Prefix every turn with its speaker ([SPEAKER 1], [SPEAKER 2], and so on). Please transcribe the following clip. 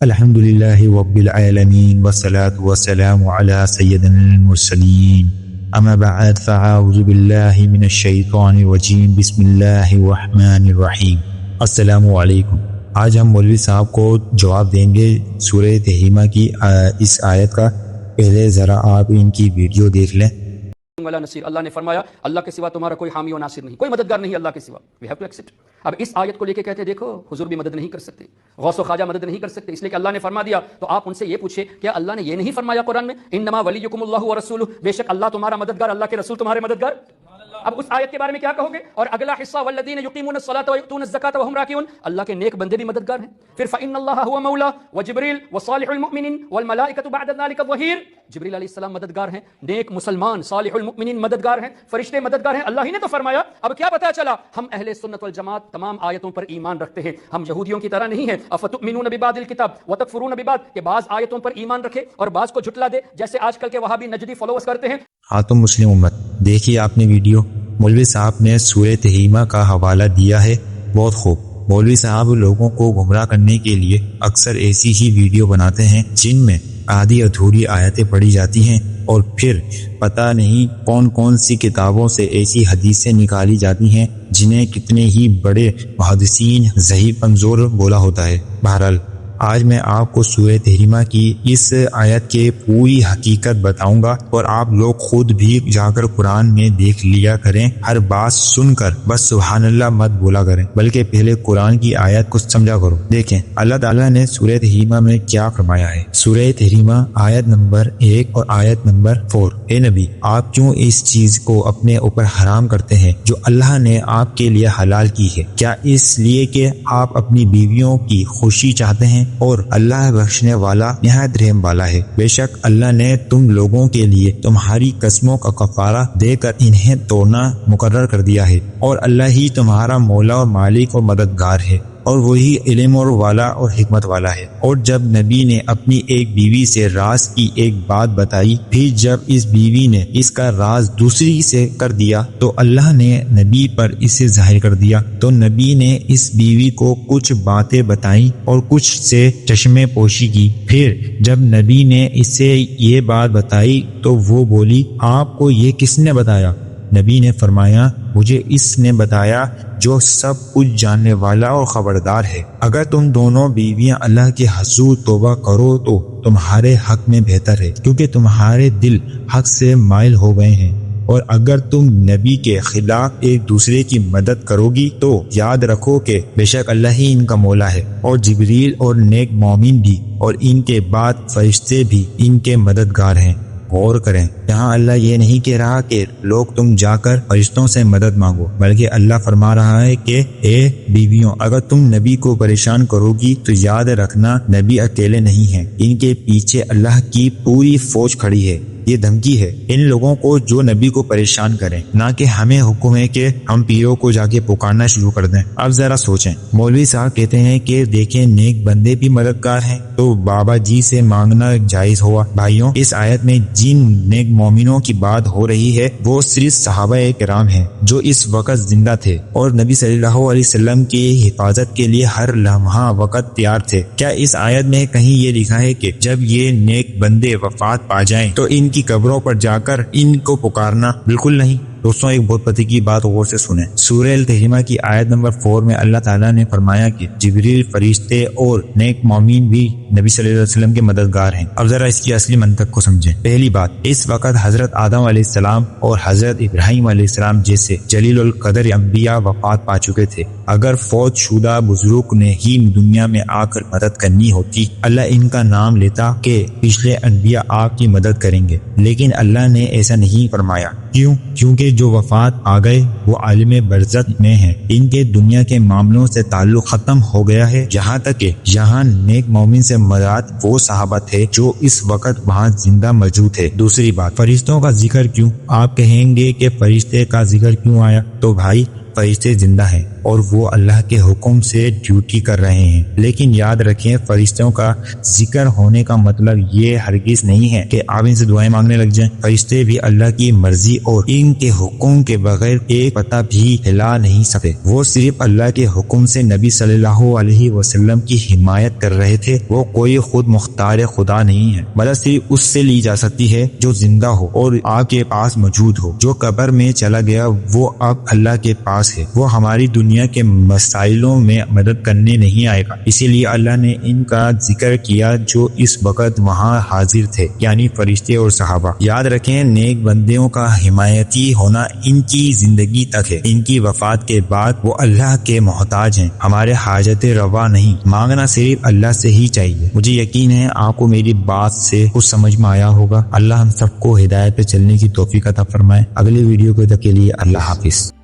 [SPEAKER 1] الحمدللہ رب العالمین والصلاة والسلام علی سیدنا المرسلین اما بعد فاعوذ باللہ من الشیطان الرجیم بسم اللہ الرحمن الرحیم۔ السلام علیکم۔ آج ہم مولوی صاحب کو جواب دیں گے سورہ تحریمہ کی اس آیت کا۔ پہلے ذرا آپ ان کی ویڈیو دیکھ لیں۔
[SPEAKER 2] ولا نصیر، اللہ نے فرمایا اللہ کے سوا تمہارا کوئی حامی و ناصر نہیں، کوئی مددگار نہیں اللہ کے سوا۔ We have to accept. اب اس آیت کو لے کے کہتے ہیں دیکھو حضور بھی مدد نہیں کر سکتے، غوث و خواجہ مدد نہیں کر سکتے، اس لیے کہ اللہ نے فرما دیا۔ تو آپ ان سے یہ پوچھیں کیا اللہ نے یہ نہیں فرمایا قرآن میں انما ولیکم اللہ ورسولہ، بے شک اللہ تمہارا مددگار، اللہ کے رسول تمہارے مددگار؟ اب اس آیت کے بارے میں کیا کہو گے؟ اور اگلا حصہ والذین یقیمون الصلاۃ ویؤتون الزکاۃ وہم راکعون، اللہ کے نیک بندے بھی مددگار ہیں۔ پھر فإن اللہ هو مولا وجبریل وصالح المؤمنین والملائکۃ بعد ذلک ظہیر، جبریل علیہ السلام مددگار ہیں، نیک مسلمان صالح المؤمنین مددگار ہیں، فرشتے مددگار ہیں، اللہ ہی نے تو فرمایا۔ اب کیا پتہ چلا؟ ہم اہل سنت والجماعت تمام آیتوں پر ایمان رکھتے ہیں، ہم یہودیوں کی طرح نہیں ہیں۔ افتؤمنون ببعض الکتاب وتکفرون ببعض، کہ بعض آیتوں پر ایمان رکھے اور بعض کو جھٹلا دے، جیسے آج کل کے وہابی نجدی فالوورز کرتے ہیں۔
[SPEAKER 1] ہاں تو مسلم امت دیکھیے آپ نے ویڈیو، مولوی صاحب نے سورہ تحریمہ کا حوالہ دیا ہے، بہت خوب۔ مولوی صاحب لوگوں کو گمراہ کرنے کے لیے اکثر ایسی ہی ویڈیو بناتے ہیں جن میں آدھی ادھوری آیتیں پڑھی جاتی ہیں اور پھر پتہ نہیں کون کون سی کتابوں سے ایسی حدیثیں نکالی جاتی ہیں جنہیں کتنے ہی بڑے محدثین ضعیف کمزور بولا ہوتا ہے۔ بہرحال آج میں آپ کو سورہ تحریمہ کی اس آیت کے پوری حقیقت بتاؤں گا، اور آپ لوگ خود بھی جا کر قرآن میں دیکھ لیا کریں، ہر بات سن کر بس سبحان اللہ مت بولا کریں، بلکہ پہلے قرآن کی آیت کو سمجھا کرو۔ دیکھیں اللہ تعالیٰ نے سورہ تحریمہ میں کیا فرمایا ہے۔ سورہ تحریمہ آیت نمبر 1 اور آیت نمبر 4۔ اے نبی، آپ کیوں اس چیز کو اپنے اوپر حرام کرتے ہیں جو اللہ نے آپ کے لیے حلال کی ہے؟ کیا اس لیے کہ آپ اپنی بیویوں کی خوشی چاہتے ہیں؟ اور اللہ بخشنے والا نہایت رحم والا ہے۔ بے شک اللہ نے تم لوگوں کے لیے تمہاری قسموں کا کفارہ دے کر انہیں توڑنا مقرر کر دیا ہے، اور اللہ ہی تمہارا مولا اور مالک اور مددگار ہے، اور وہی علم اور والا اور حکمت والا ہے۔ اور جب نبی نے اپنی ایک بیوی سے راز کی ایک بات بتائی، پھر جب اس بیوی نے اس کا راز دوسری سے کر دیا تو اللہ نے نبی پر اسے ظاہر کر دیا۔ تو نبی نے اس بیوی کو کچھ باتیں بتائیں اور کچھ سے چشمے پوشی کی۔ پھر جب نبی نے اسے یہ بات بتائی تو وہ بولی آپ کو یہ کس نے بتایا؟ نبی نے فرمایا مجھے اس نے بتایا جو سب کچھ جاننے والا اور خبردار ہے۔ اگر تم دونوں بیویاں اللہ کے حضور توبہ کرو تو تمہارے حق میں بہتر ہے، کیونکہ تمہارے دل حق سے مائل ہو گئے ہیں، اور اگر تم نبی کے خلاف ایک دوسرے کی مدد کرو گی تو یاد رکھو کہ بے شک اللہ ہی ان کا مولا ہے، اور جبریل اور نیک مومن بھی، اور ان کے بعد فرشتے بھی ان کے مددگار ہیں۔ غور کریں، یہاں اللہ یہ نہیں کہہ رہا کہ لوگ تم جا کر فرشتوں سے مدد مانگو، بلکہ اللہ فرما رہا ہے کہ اے بیویوں، اگر تم نبی کو پریشان کرو گی تو یاد رکھنا نبی اکیلے نہیں ہیں، ان کے پیچھے اللہ کی پوری فوج کھڑی ہے۔ یہ دھمکی ہے ان لوگوں کو جو نبی کو پریشان کریں، نہ کہ ہمیں حکم ہے کہ ہم پیروں کو جا کے پکارنا شروع کر دیں۔ اب ذرا سوچیں، مولوی صاحب کہتے ہیں کہ دیکھیں نیک بندے بھی مددگار ہیں، تو بابا جی سے مانگنا جائز ہوا؟ بھائیوں، اس آیت میں جن نیک مومنوں کی بات ہو رہی ہے وہ صرف صحابہ کرام ہیں جو اس وقت زندہ تھے اور نبی صلی اللہ علیہ وسلم کی حفاظت کے لیے ہر لمحہ وقت تیار تھے۔ کیا اس آیت میں کہیں یہ لکھا ہے کہ جب یہ نیک بندے وفات پا جائیں تو ان کی قبروں پر جا کر ان کو پکارنا؟ بالکل نہیں۔ دوستوں ایک بہت پتے کی بات غور سے سنیں۔ سورہ التحریمہ کی آیت نمبر 4 میں اللہ تعالیٰ نے فرمایا کہ جبریل، فرشتے اور نیک مومن بھی نبی صلی اللہ علیہ وسلم کے مددگار ہیں۔ اب ذرا اس کی اصلی منطق کو سمجھیں۔ پہلی بات، اس وقت حضرت آدم علیہ السلام اور حضرت ابراہیم علیہ السلام جیسے جلیل القدر انبیاء وفات پا چکے تھے۔ اگر فوت شدہ بزرگ نے ہی دنیا میں آ کر مدد کرنی ہوتی، اللہ ان کا نام لیتا کہ پچھلے انبیاء آپ کی مدد کریں گے، لیکن اللہ نے ایسا نہیں فرمایا۔ کیوں؟ کیونکہ جو وفات آ گئے وہ عالم برزخ میں ہیں، ان کے دنیا کے معاملوں سے تعلق ختم ہو گیا ہے، جہاں تک کہ یہاں نیک مومن سے مراد وہ صحابہ تھے جو اس وقت وہاں زندہ موجود تھے۔ دوسری بات، فرشتوں کا ذکر کیوں؟ آپ کہیں گے کہ فرشتے کا ذکر کیوں آیا؟ تو بھائی فرشتے زندہ ہیں اور وہ اللہ کے حکم سے ڈیوٹی کر رہے ہیں۔ لیکن یاد رکھیں فرشتوں کا ذکر ہونے کا مطلب یہ ہرگز نہیں ہے کہ آپ ان سے دعائیں مانگنے لگ جائیں۔ فرشتے بھی اللہ کی مرضی اور ان کے حکم کے بغیر ایک پتہ بھی ہلا نہیں سکتے۔ وہ صرف اللہ کے حکم سے نبی صلی اللہ علیہ وسلم کی حمایت کر رہے تھے۔ وہ کوئی خود مختار خدا نہیں ہے، مدد صرف اس سے لی جا سکتی ہے جو زندہ ہو اور آپ کے پاس موجود ہو۔ جو قبر میں چلا گیا وہ اب اللہ کے پاس ہے، وہ ہماری دنیا کے مسائلوں میں مدد کرنے نہیں آئے گا۔ اسی لیے اللہ نے ان کا ذکر کیا جو اس وقت وہاں حاضر تھے، یعنی فرشتے اور صحابہ۔ یاد رکھیں نیک بندیوں کا حمایتی ہونا ان کی زندگی تک ہے، ان کی وفات کے بعد وہ اللہ کے محتاج ہیں۔ ہمارے حاجت روا نہیں، مانگنا صرف اللہ سے ہی چاہیے۔ مجھے یقین ہے آپ کو میری بات سے کچھ سمجھ میں آیا ہوگا۔ اللہ ہم سب کو ہدایت پہ چلنے کی توفیق عطا فرمائے۔ اگلی ویڈیو کے لیے اللہ حافظ۔